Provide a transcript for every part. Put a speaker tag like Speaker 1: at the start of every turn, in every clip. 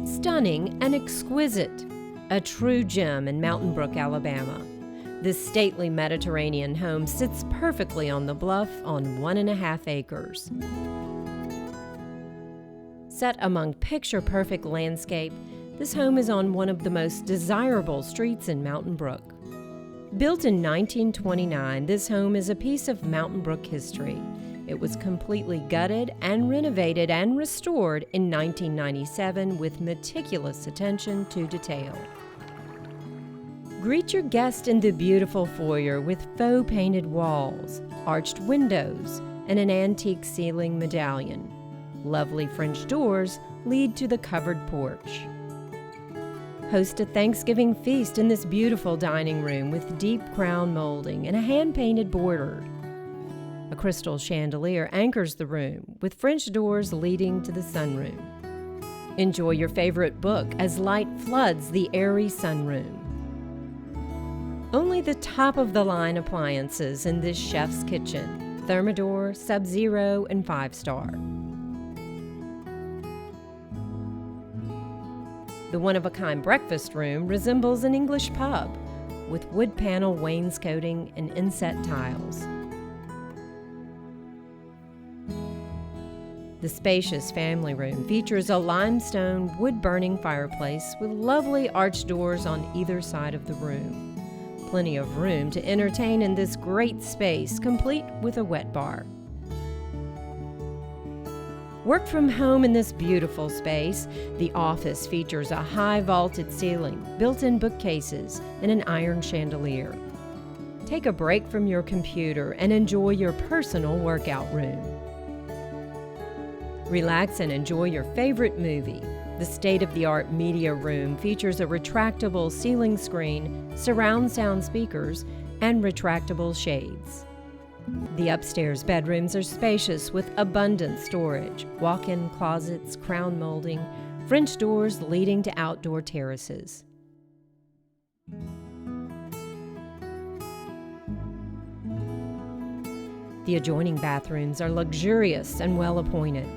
Speaker 1: Stunning and exquisite, a true gem in Mountain Brook, Alabama. This stately Mediterranean home sits perfectly on the bluff on 1.5 acres. Set among picture-perfect landscape, this home is on one of the most desirable streets in Mountain Brook. Built in 1929, this home is a piece of Mountain Brook history. It was completely gutted and renovated and restored in 1997 with meticulous attention to detail. Greet your guest in the beautiful foyer with faux painted walls, arched windows, and an antique ceiling medallion. Lovely French doors lead to the covered porch. Host a Thanksgiving feast in this beautiful dining room with deep crown molding and a hand-painted border. A crystal chandelier anchors the room, with French doors leading to the sunroom. Enjoy your favorite book as light floods the airy sunroom. Only the top-of-the-line appliances in this chef's kitchen: Thermador, Sub-Zero, and 5-star. The one-of-a-kind breakfast room resembles an English pub, with wood panel wainscoting and inset tiles. The spacious family room features a limestone wood-burning fireplace with lovely arched doors on either side of the room. Plenty of room to entertain in this great space, complete with a wet bar. Work from home in this beautiful space. The office features a high vaulted ceiling, built-in bookcases, and an iron chandelier. Take a break from your computer and enjoy your personal workout room. Relax and enjoy your favorite movie. The state-of-the-art media room features a retractable ceiling screen, surround sound speakers, and retractable shades. The upstairs bedrooms are spacious with abundant storage, walk-in closets, crown molding, French doors leading to outdoor terraces. The adjoining bathrooms are luxurious and well-appointed.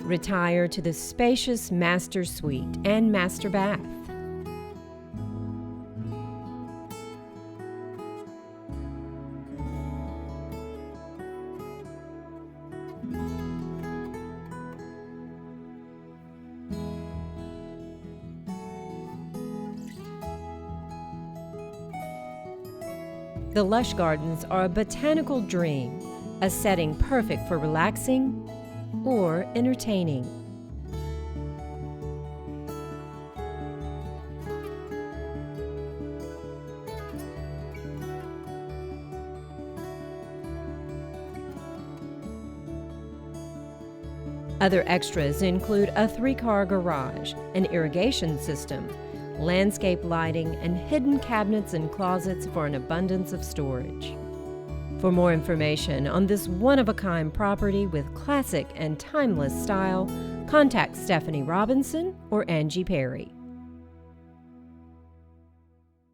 Speaker 1: Retire to the spacious master suite and master bath. The lush gardens are a botanical dream, a setting perfect for relaxing or entertaining. Other extras include a 3-car garage, an irrigation system, landscape lighting, and hidden cabinets and closets for an abundance of storage. For more information on this one-of-a-kind property with classic and timeless style, contact Stephanie Robinson or Angie Perry.